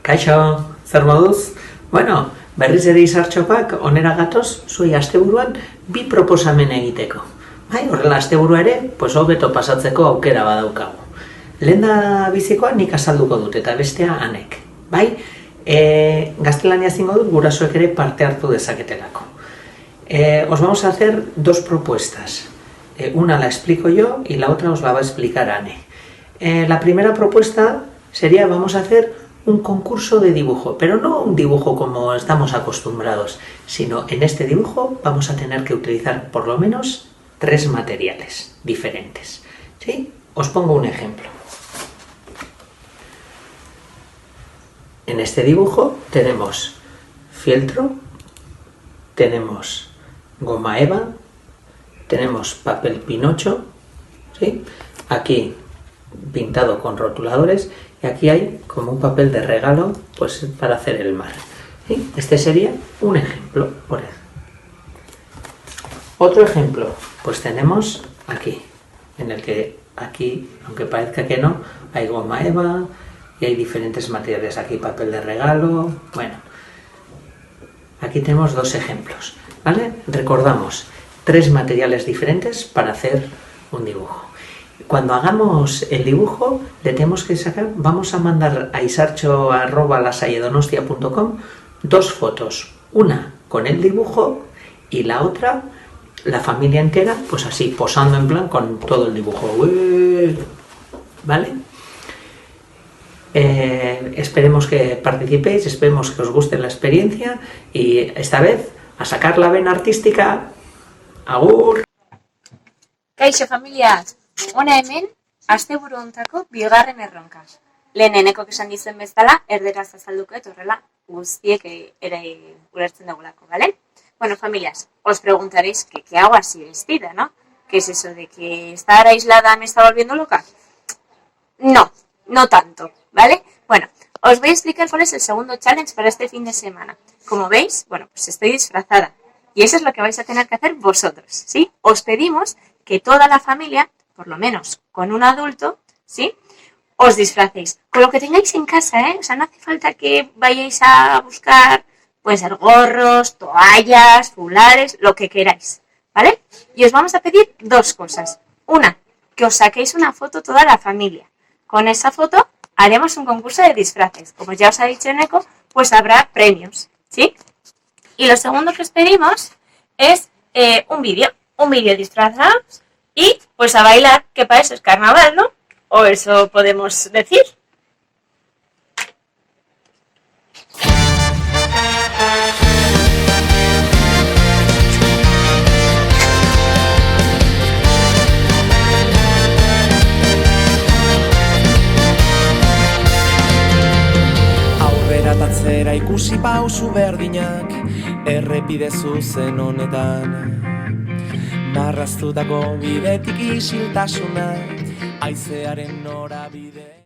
Kaixo, zer moduz? Bueno, berriz ere izartxopak onera gatoz, zuei asteburuan bi proposamen egiteko. Bai, horrela asteburua ere, hobeto pasatzeko aukera badaukagu. Lehenda bizikoa nik azalduko dut eta bestea Anek. Bai, gaztelania zingo dut gurasoek ere parte hartu dezaketelako. Os vamos a hacer dos propuestas. Una la explico yo y la otra os la va a explicar Ane. La primera propuesta sería, vamos a hacer un concurso de dibujo, pero no un dibujo como estamos acostumbrados, sino en este dibujo vamos a tener que utilizar por lo menos 3 materiales diferentes. ¿Sí? Os pongo un ejemplo. En este dibujo tenemos fieltro, tenemos goma eva, tenemos papel pinocho, ¿sí? Aquí pintado con rotuladores, y aquí hay como un papel de regalo, pues para hacer el mar. ¿Sí? Este sería un ejemplo. Por ejemplo. Otro ejemplo, pues tenemos aquí, en el que aquí, aunque parezca que no, hay goma eva y hay diferentes materiales. Aquí papel de regalo. Bueno, aquí tenemos 2 ejemplos, ¿vale? Recordamos, 3 materiales diferentes para hacer un dibujo. Cuando hagamos el dibujo, le tenemos que sacar, vamos a mandar a isarcho@lasalledonostia.com 2 fotos, una con el dibujo y la otra, la familia entera, pues así, posando en plan con todo el dibujo. ¿Vale? Esperemos que participéis, esperemos que os guste la experiencia y esta vez a sacar la vena artística. Agur! Kaixo familia, hona hemen, asteburu hontako bigarren erronka. Lehen enekok esan dizuen bezala, erderaz azalduko horrela guztiek ere ulertzen dugulako, ¿vale? Bueno, familias, os preguntaréis que qué hago así vestida, ¿no? ¿Qué es eso de que estar aislada me está volviendo loca? No, no tanto, ¿vale? Bueno, os voy a explicar cuál es el segundo challenge para este fin de semana. Como veis, bueno, pues estoy disfrazada. Y eso es lo que vais a tener que hacer vosotros, ¿sí? Os pedimos que toda la familia, por lo menos con un adulto, ¿sí?, os disfracéis con lo que tengáis en casa, ¿eh? O sea, no hace falta que vayáis a buscar, pueden ser gorros, toallas, fulares, lo que queráis, ¿vale? Y os vamos a pedir 2 cosas. Una, que os saquéis una foto toda la familia. Con esa foto haremos un concurso de disfraces. Como ya os ha dicho Neko, pues habrá premios, ¿sí? Y lo segundo que os pedimos es un vídeo disfrazados y pues a bailar, que para eso es carnaval, ¿no? O eso podemos decir. Aurrera tatzera ikusi pausu berdinak, errepide zuzen honetan. Marraztutako bidetik isiltasuna, haizearen norabide.